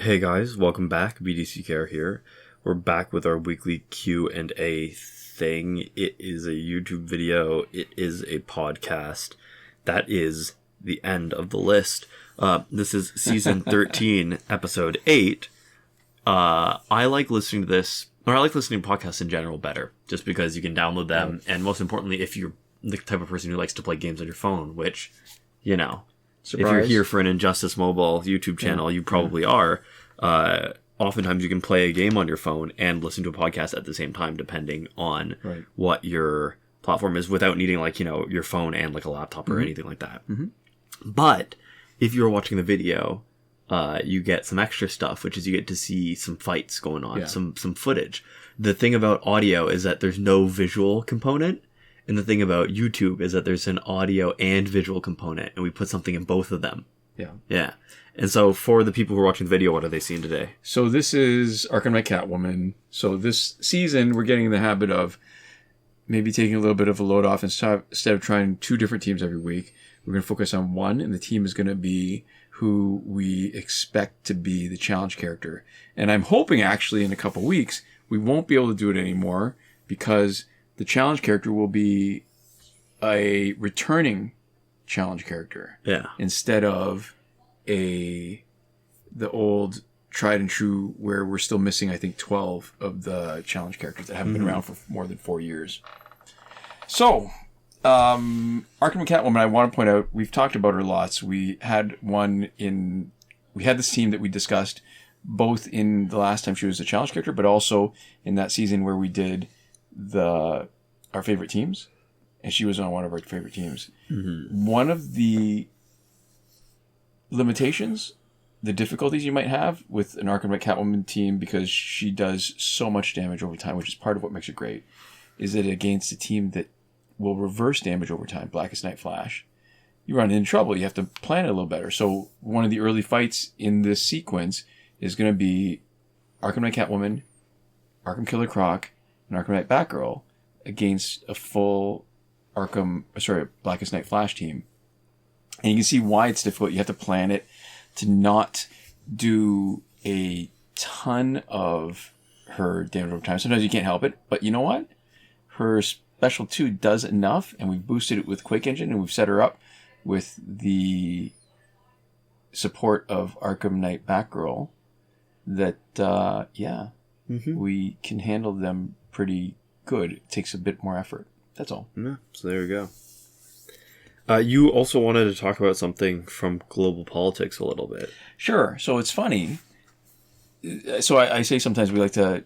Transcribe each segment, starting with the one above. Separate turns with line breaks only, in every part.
Hey guys, welcome back. BDCKR here. We're back with our weekly Q&A thing. It is a YouTube video. It is a podcast. That is the end of the list. This is season 13, episode 8. I like listening to this, or I like listening to podcasts in general better, just because you can download them, and most importantly, if you're the type of person who likes to play games on your phone, which, you know... Surprise. If you're here for an Injustice Mobile YouTube channel, you probably are. Oftentimes you can play a game on your phone and listen to a podcast at the same time, depending on what your platform is, without needing your phone and like a laptop or anything like that. But if you're watching the video, you get some extra stuff, which is you get to see some fights going on, some footage. The thing about audio is that there's no visual component. And the thing about YouTube is that there's an audio and visual component, and we put something in both of them. Yeah. And so for the people who are watching the video, what are they seeing today?
So this is Arkham Knight Catwoman. So this season, we're getting in the habit of maybe taking a little bit of a load off instead of trying 2 different teams every week. We're going to focus on one, and the team is going to be who we expect to be the challenge character. And I'm hoping actually in a couple weeks, we won't be able to do it anymore because... the challenge character will be a returning challenge character.
Yeah.
Instead of the old tried and true where we're still missing, I think, 12 of the challenge characters that haven't been around for more than 4 years. So, Arkham Catwoman, I want to point out, we've talked about her lots. We had this team that we discussed both in the last time she was a challenge character, but also in that season where we did our favorite teams, and she was on one of our favorite teams. One of the limitations, the difficulties you might have with an Arkham Knight Catwoman team, because she does so much damage over time, which is part of what makes it great, is that against a team that will reverse damage over time, Blackest Night Flash, you run into trouble. You have to plan it a little better. So one of the early fights in this sequence is going to be Arkham Knight Catwoman, Arkham Killer Croc, and Arkham Knight Batgirl against a full Blackest Night Flash team. And you can see why it's difficult. You have to plan it to not do a ton of her damage over time. Sometimes you can't help it, but you know what? Her Special 2 does enough, and we've boosted it with Quake Engine, and we've set her up with the support of Arkham Knight Batgirl that, we can handle them pretty good. It takes a bit more effort. That's all.
Yeah, so there we go. You also wanted to talk about something from global politics a little bit.
Sure. So it's funny. So I say sometimes we like to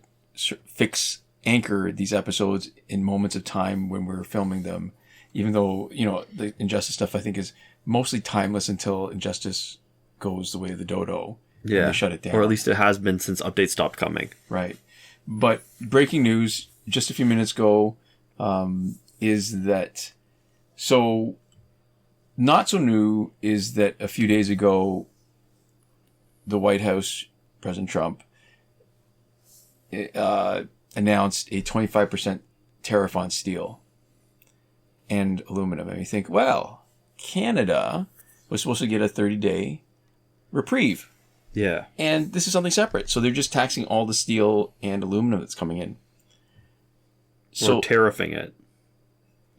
anchor these episodes in moments of time when we're filming them, even though, the Injustice stuff I think is mostly timeless until Injustice goes the way of the dodo.
Yeah.
They shut it down.
Or at least it has been since updates stopped coming.
Right. But breaking news just a few minutes ago is that... So, not so new is that a few days ago, the White House, President Trump, announced a 25% tariff on steel and aluminum. And you think, well, Canada was supposed to get a 30-day reprieve.
Yeah.
And this is something separate. So they're just taxing all the steel and aluminum that's coming in.
So, or tariffing it.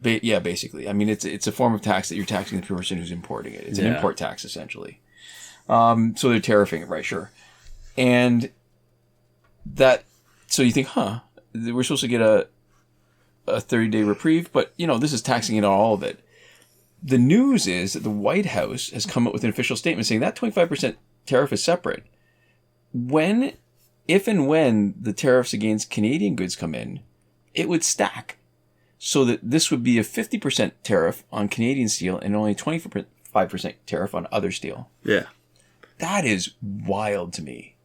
Basically. I mean, it's a form of tax that you're taxing the person who's importing it. It's an import tax, essentially. So they're tariffing it, right? Sure. And so you think, we're supposed to get a 30-day reprieve, but, this is taxing it on all of it. The news is that the White House has come up with an official statement saying that 25% tariff is separate. If and when the tariffs against Canadian goods come in, it would stack. So that this would be a 50% tariff on Canadian steel and only a 25% tariff on other steel.
Yeah.
That is wild to me.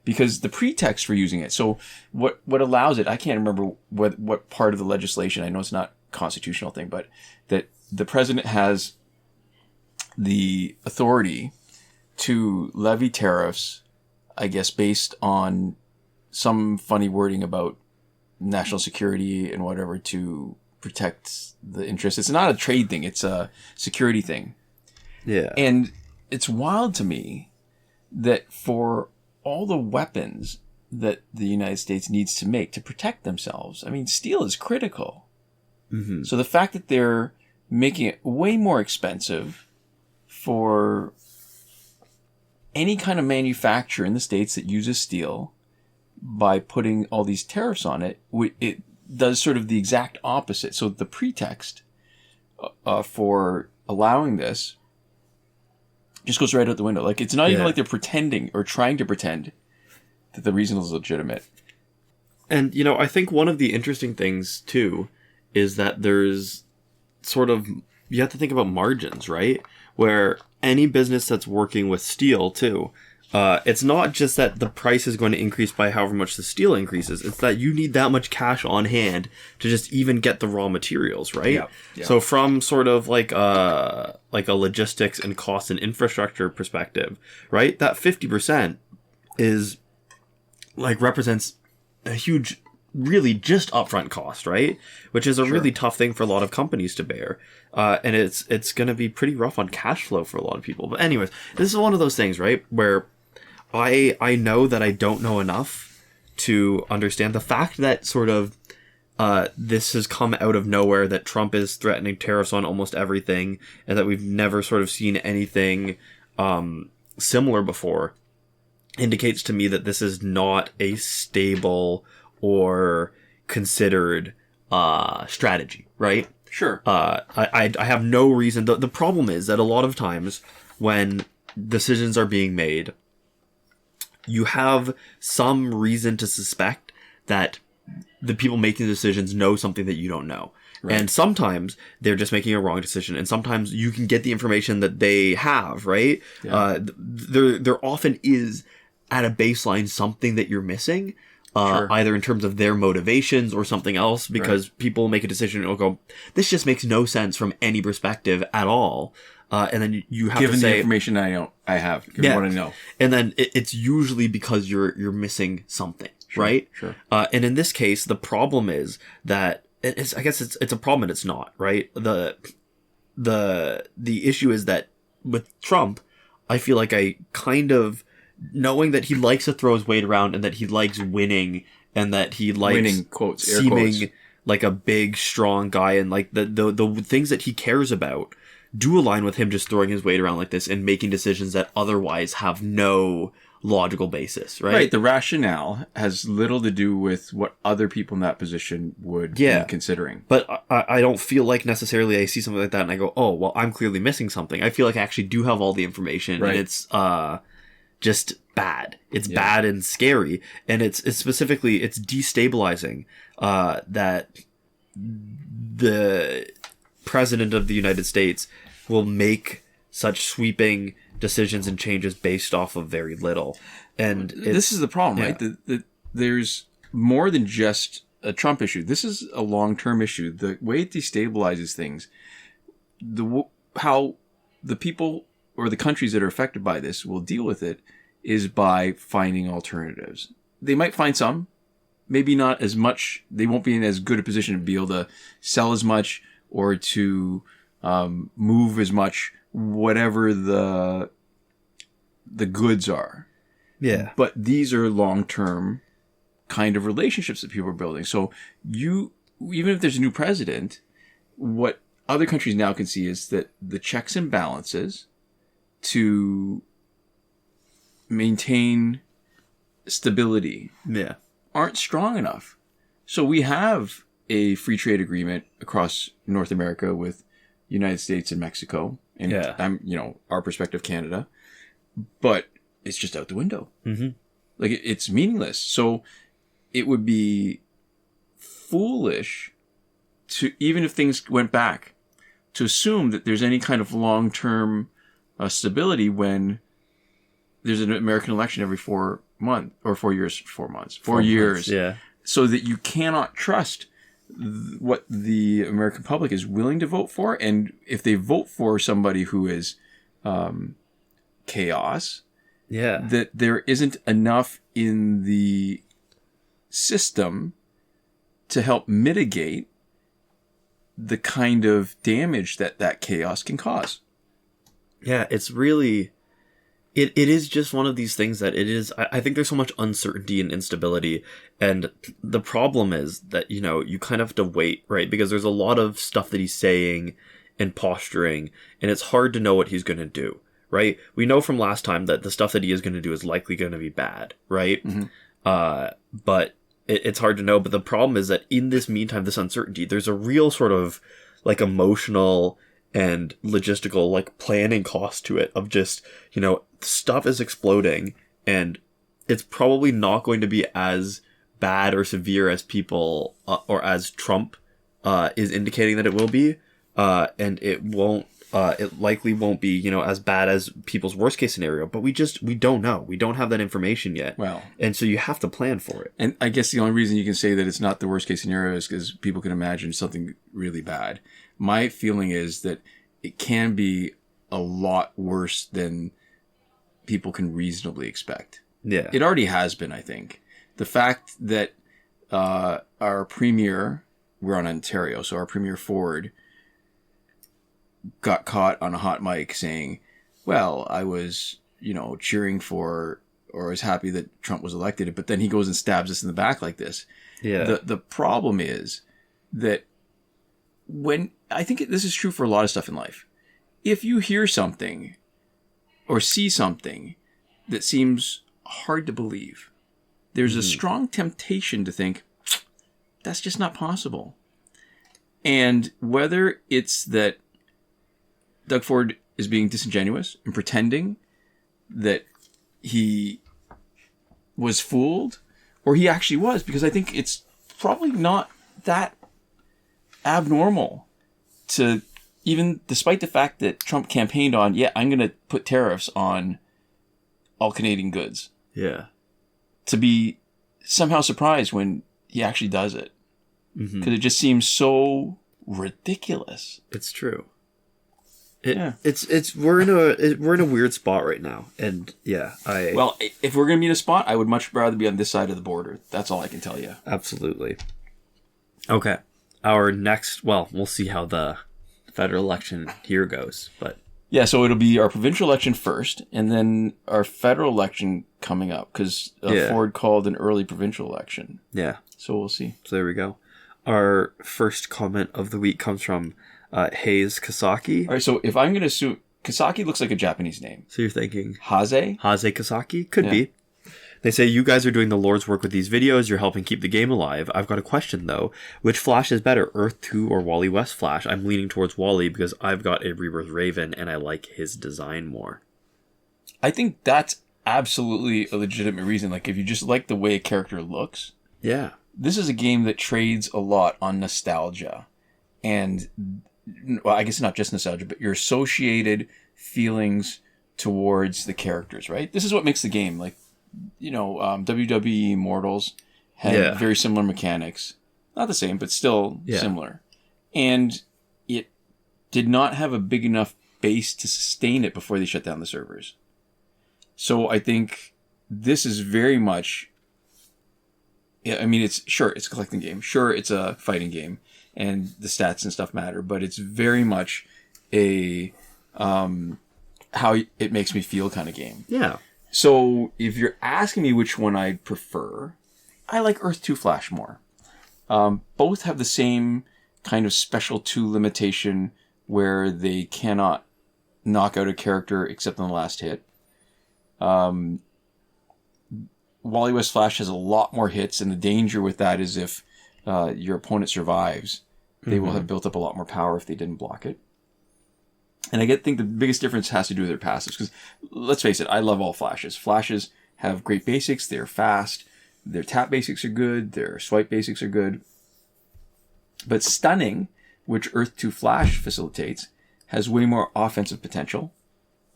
Because the pretext for using it, so what allows it, I can't remember what part of the legislation, I know it's not a constitutional thing, but that the president has the authority to levy tariffs, I guess, based on some funny wording about national security and whatever to protect the interests. It's not a trade thing. It's a security thing.
Yeah.
And it's wild to me that for all the weapons that the United States needs to make to protect themselves. I mean, steel is critical.
Mm-hmm.
So the fact that they're making it way more expensive for any kind of manufacturer in the States that uses steel by putting all these tariffs on it, it does sort of the exact opposite. So the pretext for allowing this just goes right out the window. Like, it's not even like they're pretending or trying to pretend that the reason is legitimate.
And, you know, I think one of the interesting things, too, is that there's sort of, you have to think about margins, right? Where any business that's working with steel, too, it's not just that the price is going to increase by however much the steel increases. It's that you need that much cash on hand to just even get the raw materials, right?
Yeah.
So from sort of like a logistics and cost and infrastructure perspective, right? That 50% is like represents a huge, really just upfront cost, right? Which is a really tough thing for a lot of companies to bear. And it's going to be pretty rough on cash flow for a lot of people. But anyways, this is one of those things, right? Where I know that I don't know enough to understand the fact that sort of this has come out of nowhere, that Trump is threatening tariffs on almost everything, and that we've never sort of seen anything similar before, indicates to me that this is not a stable or considered strategy, right?
Sure.
I have no reason. The problem is that a lot of times when decisions are being made, you have some reason to suspect that the people making the decisions know something that you don't know. Right. And sometimes they're just making a wrong decision, and sometimes you can get the information that they have, right? Yeah. There often is, at a baseline, something that you're missing, either in terms of their motivations or something else, because people make a decision and will go, this just makes no sense from any perspective at all. And then you have
given
to say,
the information I have, given what I know.
And then it's usually because you're missing something, right?
Sure.
And in this case, the problem is that I guess it's a problem and it's not, right? The issue is that with Trump, I feel like I kind of, knowing that he likes to throw his weight around and that he likes winning and that he likes
winning, quotes, air
seeming
quotes,
like a big, strong guy, and like the things that he cares about do align with him just throwing his weight around like this and making decisions that otherwise have no logical basis, right?
Right. The rationale has little to do with what other people in that position would be considering.
But I don't feel like necessarily I see something like that and I go, oh, well, I'm clearly missing something. I feel like I actually do have all the information, and it's just bad. It's bad and scary. And it's specifically, it's destabilizing that the president of the United States will make such sweeping decisions and changes based off of very little. And
this is the problem, right? That there's more than just a Trump issue. This is a long-term issue. The way it destabilizes things, how the people or the countries that are affected by this will deal with it is by finding alternatives. They might find some, maybe not as much. They won't be in as good a position to be able to sell as much or to move as much, whatever the goods are.
Yeah.
But these are long-term kind of relationships that people are building. So even if there's a new president, what other countries now can see is that the checks and balances to maintain stability aren't strong enough. So we have a free trade agreement across North America with United States and Mexico, and our perspective, Canada, but it's just out the window. Mm-hmm. Like it's meaningless. So it would be foolish to, even if things went back, to assume that there's any kind of long-term stability when there's an American election every 4 months or 4 years, 4 months, 4 years.
Yeah. So
that you cannot trust what the American public is willing to vote for. And if they vote for somebody who is chaos, that there isn't enough in the system to help mitigate the kind of damage that chaos can cause.
Yeah, it's it is just one of these things that it is. I think there's so much uncertainty and instability, and the problem is that you kind of have to wait, right? Because there's a lot of stuff that he's saying and posturing, and it's hard to know what he's going to do, right? We know from last time that the stuff that he is going to do is likely going to be bad, right? But it's hard to know. But the problem is that in this meantime, this uncertainty, there's a real sort of like emotional and logistical like planning cost to it of just, stuff is exploding, and it's probably not going to be as bad or severe as people or as Trump is indicating that it will be. And it likely won't be, as bad as people's worst case scenario, but we don't know. We don't have that information yet.
Well,
and so you have to plan for it.
And I guess the only reason you can say that it's not the worst case scenario is because people can imagine something really bad. My feeling is that it can be a lot worse than people can reasonably expect.
Yeah.
It already has been, I think. The fact that our premier, we're on Ontario, so our premier Ford got caught on a hot mic saying, well, I was, cheering for or was happy that Trump was elected, but then he goes and stabs us in the back like this.
Yeah.
The problem is that I think this is true for a lot of stuff in life. If you hear something or see something that seems hard to believe, there's a strong temptation to think, that's just not possible. And whether it's that Doug Ford is being disingenuous and pretending that he was fooled, or he actually was, because I think it's probably not that abnormal to, even despite the fact that Trump campaigned on, I'm going to put tariffs on all Canadian goods.
Yeah.
To be somehow surprised when he actually does it. Because it just seems so ridiculous.
It's true. We're in a weird spot right now, and well,
if we're gonna be in a spot, I would much rather be on this side of the border. That's all I can tell you.
Absolutely. Okay, our next. Well, we'll see how the federal election here goes, but
so it'll be our provincial election first, and then our federal election coming up because Ford called an early provincial election.
Yeah.
So we'll see.
So there we go. Our first comment of the week comes from Hayes Kasaki.
All right, so if I'm going to assume... Kasaki looks like a Japanese name.
So you're thinking...
Haze
Kasaki? Could be. They say, you guys are doing the Lord's work with these videos. You're helping keep the game alive. I've got a question, though. Which Flash is better, Earth 2 or Wally West Flash? I'm leaning towards Wally because I've got a Rebirth Raven and I like his design more.
I think that's absolutely a legitimate reason. Like, if you just like the way a character looks...
Yeah.
This is a game that trades a lot on nostalgia. And... well, I guess not just nostalgia, but your associated feelings towards the characters, right? This is what makes the game. Like, WWE Immortals had very similar mechanics. Not the same, but still similar. And it did not have a big enough base to sustain it before they shut down the servers. So I think this is very much... I mean, it's a collecting game. Sure, it's a fighting game. And the stats and stuff matter, but it's very much a how it makes me feel kind of game.
Yeah.
So if you're asking me which one I'd prefer, I like Earth 2 Flash more. Both have the same kind of special 2 limitation where they cannot knock out a character except on the last hit. Wally West Flash has a lot more hits, and the danger with that is if your opponent survives, they will have built up a lot more power if they didn't block it. And I think the biggest difference has to do with their passives, because let's face it, I love all Flashes. Flashes have great basics, they're fast, their tap basics are good, their swipe basics are good. But Stunning, which Earth 2 Flash facilitates, has way more offensive potential.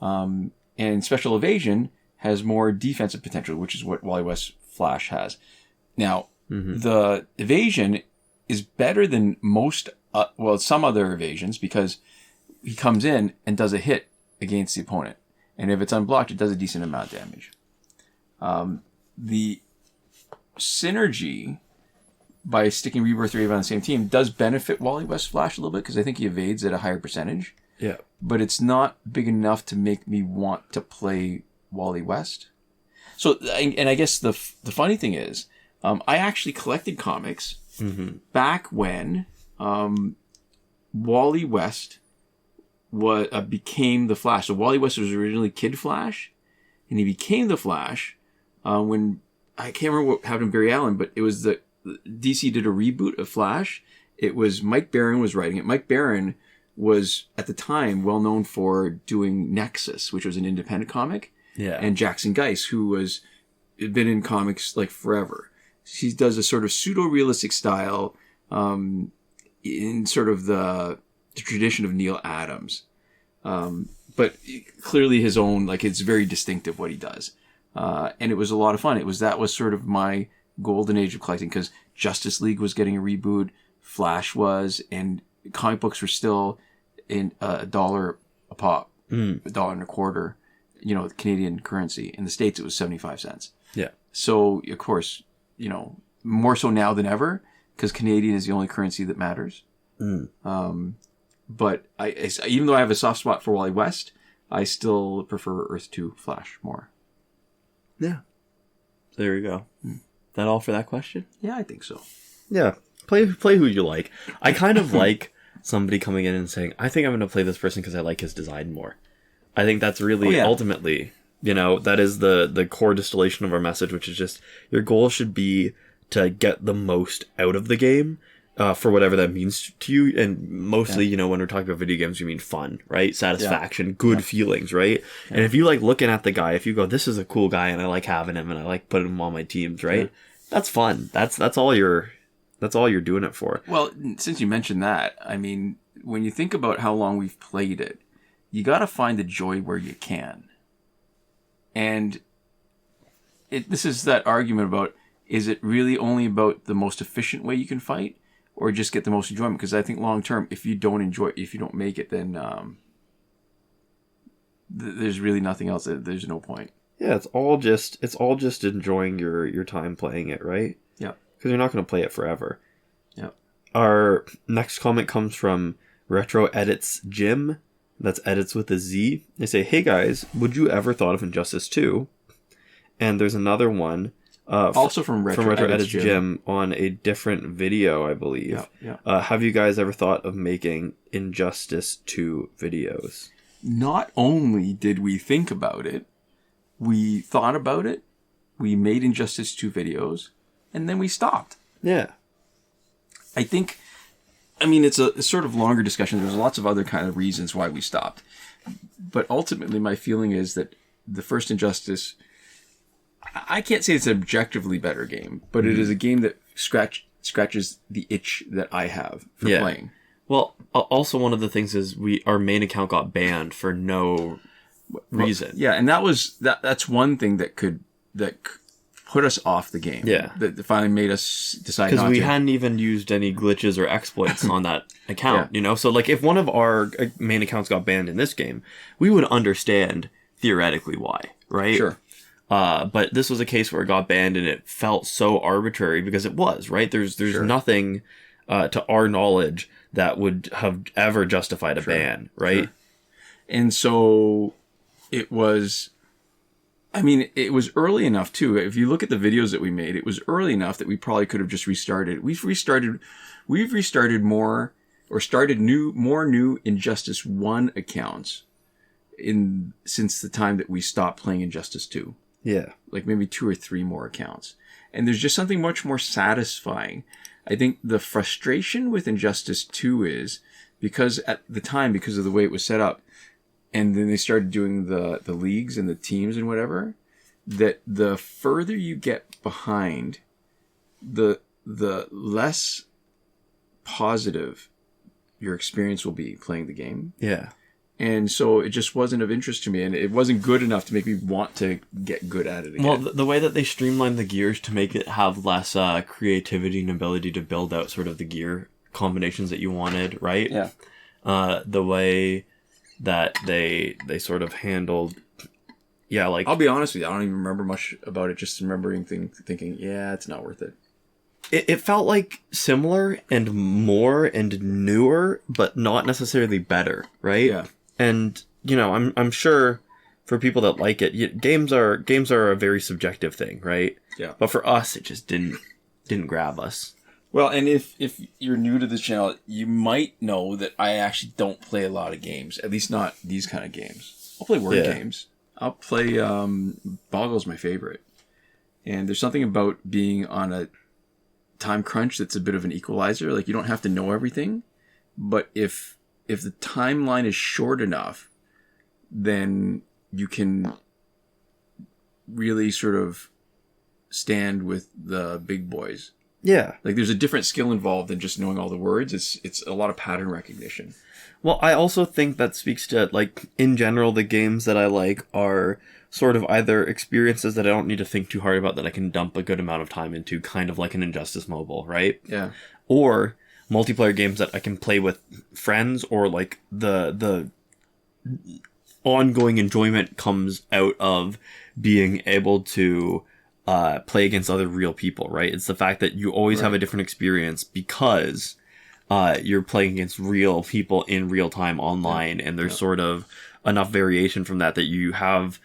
And Special Evasion has more defensive potential, which is what Wally West Flash has. Now, the evasion is better than most, some other evasions, because he comes in and does a hit against the opponent. And if it's unblocked, it does a decent amount of damage. The synergy by sticking Rebirth Raven on the same team does benefit Wally West Flash a little bit, because I think he evades at a higher percentage.
Yeah.
But it's not big enough to make me want to play Wally West. So, and I guess the funny thing is, I actually collected comics back when Wally West became the Flash. So Wally West was originally Kid Flash, and he became the Flash when, I can't remember what happened to Barry Allen, but it was DC did a reboot of Flash. It was Mike Baron was writing it. Mike Baron was, at the time, well known for doing Nexus, which was an independent comic.
Yeah.
And Jackson Guice, who had been in comics like forever. He does a sort of pseudo-realistic style in sort of the tradition of Neil Adams. But clearly his own, like, it's very distinctive what he does. And it was a lot of fun. That was sort of my golden age of collecting, because Justice League was getting a reboot, Flash was, and comic books were still in $1 a pop, $1.25, Canadian currency. In the States, it was 75 cents.
Yeah. So,
of course, more so now than ever, because Canadian is the only currency that matters. But even though I have a soft spot for Wally West, I still prefer Earth 2 Flash more.
Yeah. There you go. That all for that question?
Yeah, I think so.
Yeah. Play who you like. I kind of like somebody coming in and saying, I think I'm going to play this person because I like his design more. I think that's really ultimately, that is the core distillation of our message, which is just your goal should be to get the most out of the game for whatever that means to you. And mostly, when we're talking about video games, we mean fun, right? Satisfaction, good feelings, right? Yeah. And if you like looking at the guy, if you go, this is a cool guy and I like having him and I like putting him on my teams, right? That's fun. That's all you're doing it for.
Well, since you mentioned that, I mean, when you think about how long we've played it, you got to find the joy where you can. And this is that argument about, is it really only about the most efficient way you can fight, or just get the most enjoyment? Because I think long term, if you don't make it, then there's really nothing else. There's no point.
Yeah, it's all just enjoying your time playing it, right?
Yeah.
Because you're not going to play it forever.
Yeah.
Our next comment comes from Retro Edits Jim. That's edits with a Z. They say, hey guys, would you ever thought of Injustice 2? And there's another one.
Also from Retro
Edits Jim on a different video, I believe.
Yeah.
Have you guys ever thought of making Injustice 2 videos?
Not only did we think about it, we thought about it, we made Injustice 2 videos, and then we stopped.
Yeah.
It's a sort of longer discussion. There's lots of other kind of reasons why we stopped. But ultimately, my feeling is that the first Injustice, I can't say it's an objectively better game, but it is a game that scratches the itch that I have for playing.
Well, also one of the things is our main account got banned for no reason.
Yeah, and that's one thing that put us off the game.
Yeah.
That finally made us decide not to.
Because we hadn't even used any glitches or exploits on that account, So, like, if one of our main accounts got banned in this game, we would understand theoretically why, right?
Sure.
But this was a case where it got banned and it felt so arbitrary because it was, right? There's nothing to our knowledge that would have ever justified a ban, right?
Sure. And so it was... it was early enough too. If you look at the videos that we made, it was early enough that we probably could have just restarted. We've restarted more, or started more new Injustice 1 accounts since the time that we stopped playing Injustice 2.
Yeah. Like
maybe 2 or 3 more accounts. And there's just something much more satisfying. I think the frustration with Injustice 2 is because at the time, because of the way it was set up, and then they started doing the leagues and the teams and whatever, that the further you get behind, the less positive your experience will be playing the game.
Yeah.
And so it just wasn't of interest to me, and it wasn't good enough to make me want to get good at it again.
Well, the way that they streamlined the gears to make it have less creativity and ability to build out sort of the gear combinations that you wanted, right?
Yeah.
The way that they sort of handled,
I'll be honest with you, I don't even remember much about it, just remembering thinking, it's not worth it.
It felt like similar and more and newer, but not necessarily better, right?
Yeah.
And, I'm sure for people that like it, games are a very subjective thing, right?
Yeah.
But for us, it just didn't grab us.
Well, and if you're new to this channel, you might know that I actually don't play a lot of games, at least not these kind of games. I'll play word games. I'll play Boggle's my favorite. And there's something about being on a time crunch that's a bit of an equalizer. Like, you don't have to know everything, but if the timeline is short enough, then you can really sort of stand with the big boys.
Yeah.
Like, there's a different skill involved than just knowing all the words. It's a lot of pattern recognition.
Well, I also think that speaks to, like, in general, the games that I like are sort of either experiences that I don't need to think too hard about that I can dump a good amount of time into, kind of like an Injustice Mobile, right?
Yeah.
Or multiplayer games that I can play with friends, or, like, the ongoing enjoyment comes out of being able to play against other real people, right? It's the fact that you always have a different experience because you're playing against real people in real time online, and there's sort of enough variation from that you have,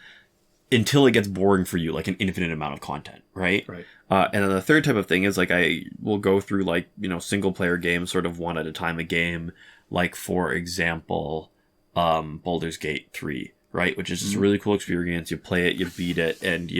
until it gets boring for you, like an infinite amount of content, right?
Right.
And then the third type of thing is, like, I will go through, like, single player games sort of one at a time a game, like, for example, Baldur's Gate 3. Right, which is just a really cool experience. You play it, you beat it, and,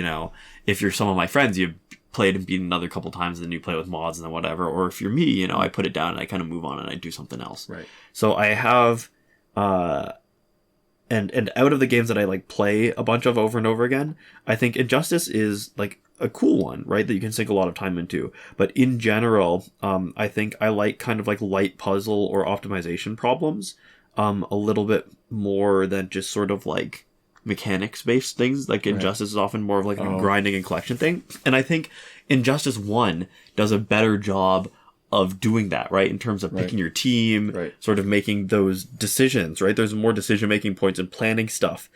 if you're some of my friends, you play it and beat it another couple times, and then you play it with mods and then whatever. Or if you're me, I put it down and I kind of move on and I do something else.
Right.
So I have, and out of the games that I, like, play a bunch of over and over again, I think Injustice is, like, a cool one, right, that you can sink a lot of time into. But in general, I think I like kind of like light puzzle or optimization problems a little bit more than just sort of like mechanics based things. Like Injustice is often more of like a grinding and collection thing, and I think Injustice 1 does a better job of doing that, right, in terms of picking your team, sort of making those decisions, right? There's more decision making points and planning stuff.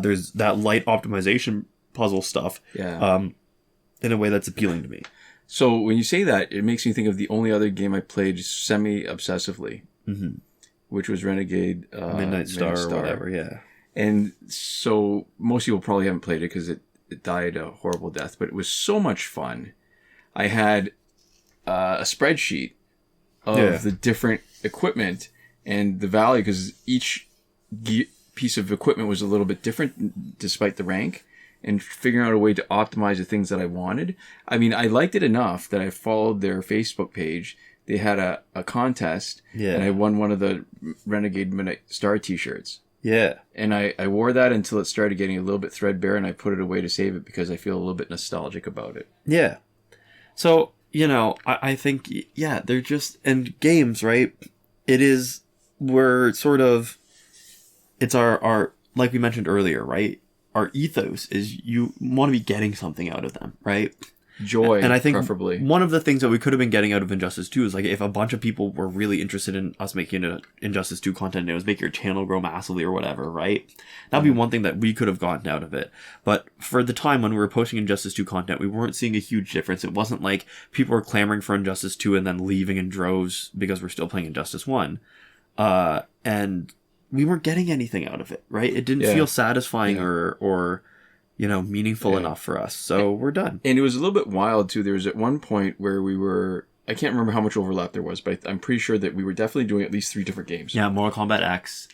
There's that light optimization puzzle stuff in a way that's appealing to me.
So when you say that, it makes me think of the only other game I played semi-obsessively, which was Renegade
Midnight Star or whatever, yeah.
And so most people probably haven't played it because it died a horrible death, but it was so much fun. I had a spreadsheet of the different equipment and the value, because each piece of equipment was a little bit different despite the rank, and figuring out a way to optimize the things that I wanted. I mean, I liked it enough that I followed their Facebook page. They had a contest, and I won one of the Renegade Midnight Star t-shirts.
Yeah.
And I wore that until it started getting a little bit threadbare, and I put it away to save it because I feel a little bit nostalgic about it.
Yeah. So, I think, they're just, and games, right? We're sort of, it's our, like we mentioned earlier, right? Our ethos is you want to be getting something out of them, right?
Joy,
and I think
preferably.
One of the things that we could have been getting out of Injustice 2 is, like, if a bunch of people were really interested in us making Injustice 2 content, and it was make your channel grow massively or whatever, right? That'd be one thing that we could have gotten out of it. But for the time when we were posting Injustice 2 content, we weren't seeing a huge difference. It wasn't like people were clamoring for Injustice 2 and then leaving in droves because we're still playing Injustice 1. And we weren't getting anything out of it, right? It didn't feel satisfying or meaningful enough for us. So we're done.
And it was a little bit wild too. There was at one point where I can't remember how much overlap there was, but I'm pretty sure that we were definitely doing at least 3 different games.
Yeah, Mortal Kombat X.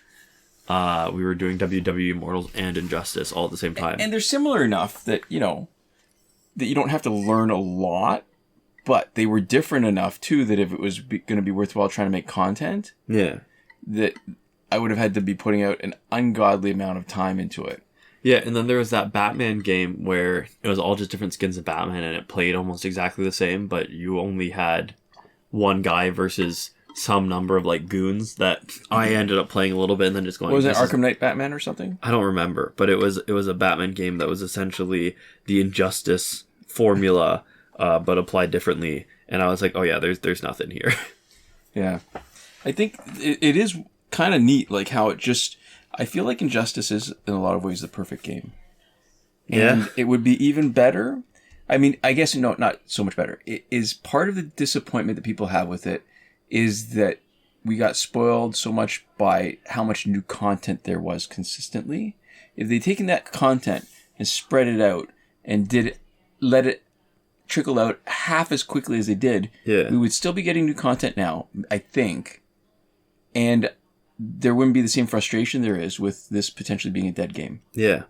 We were doing WWE Immortals and Injustice all at the same time.
And they're similar enough that, that you don't have to learn a lot, but they were different enough too that if it was going to be worthwhile trying to make content, that I would have had to be putting out an ungodly amount of time into it.
Yeah, and then there was that Batman game where it was all just different skins of Batman, and it played almost exactly the same, but you only had one guy versus some number of, like, goons that I ended up playing a little bit and then just going...
What was it, Arkham Knight Batman or something?
I don't remember, but it was a Batman game that was essentially the Injustice formula, but applied differently, and I was like, oh yeah, there's nothing here.
Yeah. I think it is kind of neat, like, how it just... I feel like Injustice is, in a lot of ways, the perfect game. And it would be even better. I mean, I guess, not so much better. It is part of the disappointment that people have with it is that we got spoiled so much by how much new content there was consistently. if they'd taken that content and spread it out and let it trickle out half as quickly as they did, we would still be getting new content now, I think. And there wouldn't be the same frustration there is with this potentially being a dead game.
Yeah.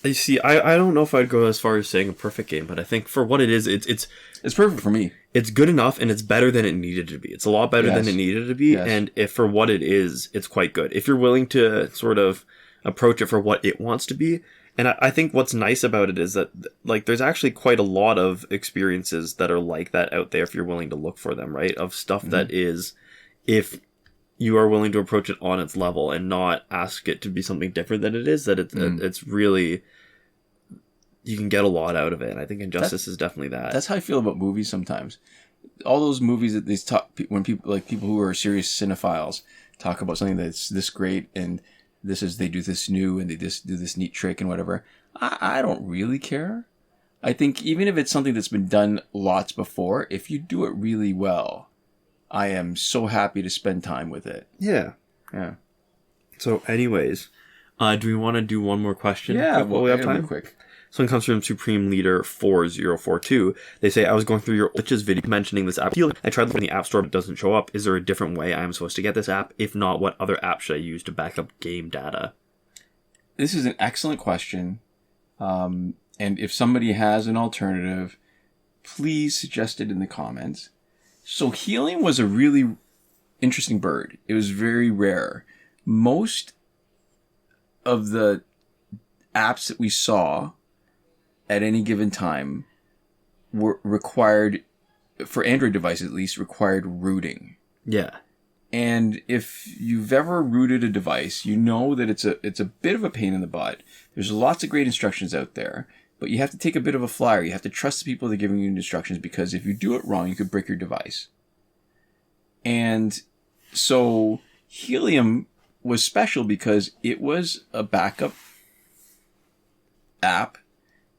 You see, I don't know if I'd go as far as saying a perfect game, but I think for what it is, it's
perfect for me.
It's good enough, and it's better than it needed to be. It's a lot better than it needed to be, and if for what it is, it's quite good. If you're willing to sort of approach it for what it wants to be, and I think what's nice about it is that like there's actually quite a lot of experiences that are like that out there if you're willing to look for them, right? Of stuff that is, if you are willing to approach it on its level and not ask it to be something different than it is, that it's really, you can get a lot out of it. And I think Injustice is definitely that.
That's how I feel about movies sometimes. All those movies that they talk, when people who are serious cinephiles talk about something that's this great and they do this new and they just do this neat trick and whatever. I don't really care. I think even if it's something that's been done lots before, if you do it really well, I am so happy to spend time with it.
Yeah.
Yeah.
So anyways, do we want to do one more question?
Yeah,
well, we have time.
Quick.
This one comes from Supreme Leader 4042. They say, I was going through your glitches video mentioning this app. I tried looking in the App Store, but it doesn't show up. Is there a different way I am supposed to get this app? If not, what other app should I use to back up game data?
This is an excellent question. And if somebody has an alternative, please suggest it in the comments. So Helium was a really interesting bird. It was very rare. Most of the apps that we saw at any given time were required, for Android devices at least, required rooting.
Yeah.
And if you've ever rooted a device, you know that it's a bit of a pain in the butt. There's lots of great instructions out there, but you have to take a bit of a flyer. You have to trust the people that are giving you instructions, because if you do it wrong, you could break your device. And so Helium was special because it was a backup app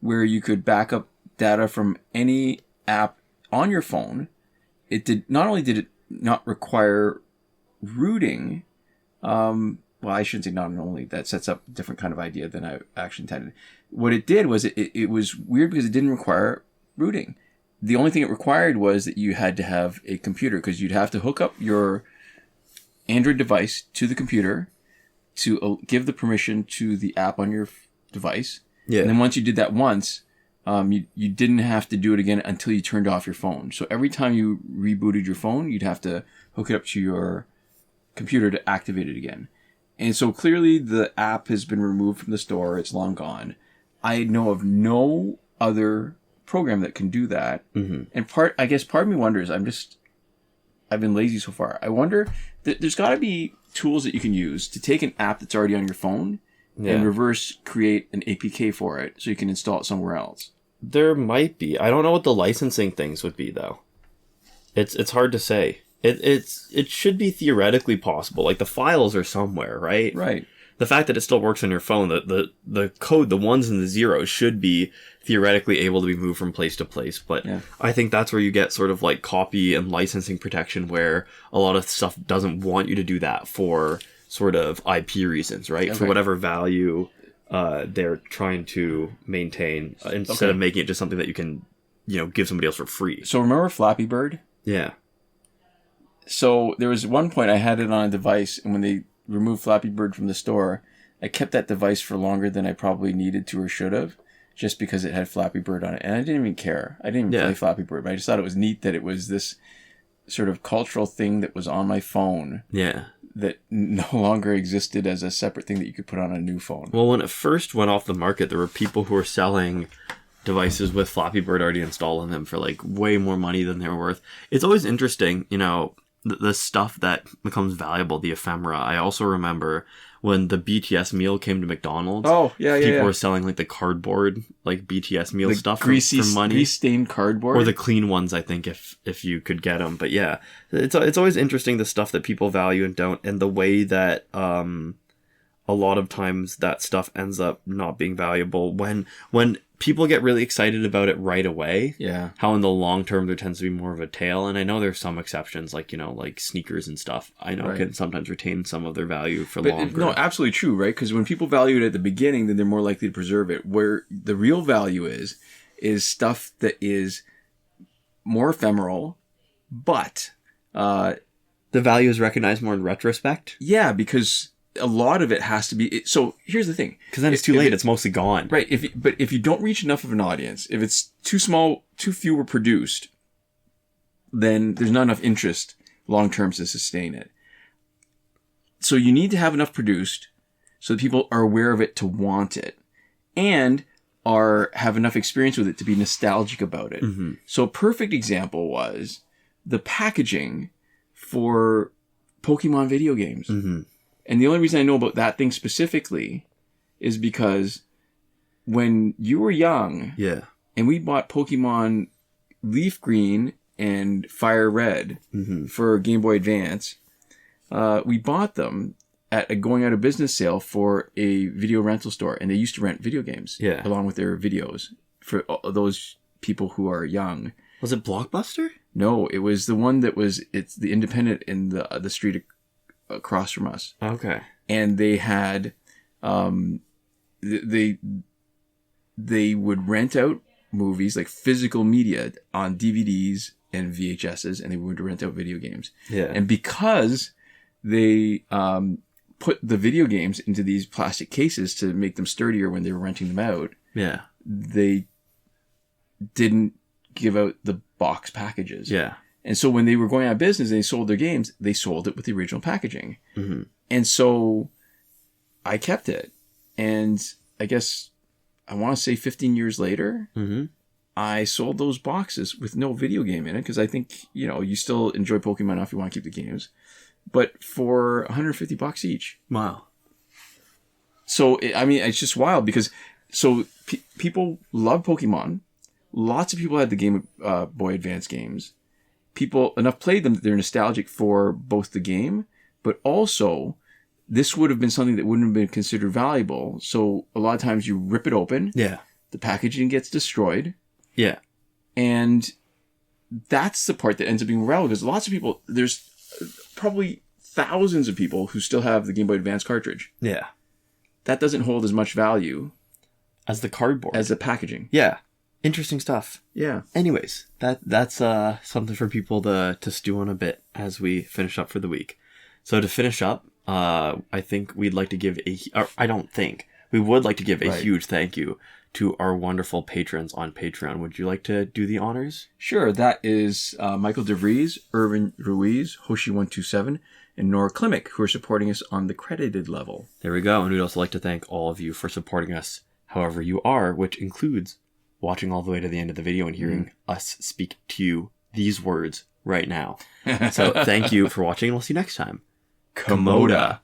where you could back up data from any app on your phone. Not only did it not require rooting, well, I shouldn't say not only, that sets up a different kind of idea than I actually intended. What it did was it was weird because it didn't require rooting. The only thing it required was that you had to have a computer, because you'd have to hook up your Android device to the computer to give the permission to the app on your device. Yeah. And then once you did that once, you didn't have to do it again until you turned off your phone. So every time you rebooted your phone, you'd have to hook it up to your computer to activate it again. And so clearly the app has been removed from the store. It's long gone. I know of no other program that can do that. Mm-hmm. And part of me wonders, I've been lazy so far. I wonder that there's got to be tools that you can use to take an app that's already on your phone and reverse create an APK for it so you can install it somewhere else.
There might be. I don't know what the licensing things would be, though. It's hard to say. It should be theoretically possible. Like, the files are somewhere, right?
Right.
The fact that it still works on your phone, the code, the ones and the zeros should be theoretically able to be moved from place to place. But I think that's where you get sort of like copy and licensing protection, where a lot of stuff doesn't want you to do that for sort of IP reasons, right? Okay. For whatever value they're trying to maintain, instead of making it just something that you can, give somebody else for free.
So remember Flappy Bird?
Yeah.
So there was one point I had it on a device, and when they removed Flappy Bird from the store, I kept that device for longer than I probably needed to or should have, just because it had Flappy Bird on it. And I didn't even care. I didn't even play Flappy Bird, but I just thought it was neat that it was this sort of cultural thing that was on my phone.
Yeah.
That no longer existed as a separate thing that you could put on a new phone.
Well, when it first went off the market, there were people who were selling devices with Flappy Bird already installed in them for like way more money than they were worth. It's always interesting, the stuff that becomes valuable, the ephemera. I also remember when the BTS meal came to McDonald's.
Oh, yeah.
People were selling like the cardboard, like BTS meal stuff for money.
Grease-stained cardboard?
Or the clean ones, I think, if you could get them. But yeah, it's always interesting, the stuff that people value and don't, and the way that a lot of times that stuff ends up not being valuable when people get really excited about it right away.
Yeah.
How in the long term there tends to be more of a tail. And I know there's some exceptions, like, like sneakers and stuff. I know can sometimes retain some of their value for longer.
No, absolutely true, right? Because when people value it at the beginning, then they're more likely to preserve it. Where the real value is stuff that is more ephemeral, but
the value is recognized more in retrospect.
Yeah, because a lot of it has to be. So here's the thing:
because then it's too late; it's mostly gone.
Right. But if you don't reach enough of an audience, if it's too small, too few were produced, then there's not enough interest long term to sustain it. So you need to have enough produced so that people are aware of it to want it, and have enough experience with it to be nostalgic about it. Mm-hmm. So a perfect example was the packaging for Pokemon video games. Mm-hmm. And the only reason I know about that thing specifically is because when you were young, and we bought Pokemon Leaf Green and Fire Red for Game Boy Advance, we bought them at a going out of business sale for a video rental store, and they used to rent video games along with their videos for those people who are young.
Was it Blockbuster?
No, it was the one it's the independent in the street across from us.
Okay.
And they had, they would rent out movies, like physical media, on DVDs and VHSs, and they would rent out video games.
Yeah.
And because they put the video games into these plastic cases to make them sturdier when they were renting them out, they didn't give out the box packages.
Yeah.
And so when they were going out of business and they sold their games, they sold it with the original packaging. Mm-hmm. And so I kept it. And I guess I want to say 15 years later, I sold those boxes with no video game in it because I think, you still enjoy Pokemon enough if you want to keep the games. But for $150 each.
Wow.
So, it's just wild because people love Pokemon. Lots of people had the Game Boy Advance games. People enough played them that they're nostalgic for both the game, but also this would have been something that wouldn't have been considered valuable. So a lot of times you rip it open.
Yeah.
The packaging gets destroyed.
Yeah.
And that's the part that ends up being relevant because lots of people, there's probably thousands of people who still have the Game Boy Advance cartridge.
Yeah.
That doesn't hold as much value
as the cardboard.
As the packaging.
Yeah. Interesting stuff.
Yeah.
Anyways, that's something for people to stew on a bit as we finish up for the week. So to finish up, I think we'd like to give we would like to give a huge thank you to our wonderful patrons on Patreon. Would you like to do the honors?
Sure. That is Michael Devries, Irvin Ruiz, Hoshi 127, and Nora Klimek, who are supporting us on the credited level.
There we go. And we'd also like to thank all of you for supporting us however you are, which includes watching all the way to the end of the video and hearing us speak to you these words right now. So thank you for watching, and we'll see you next time.
Komoda.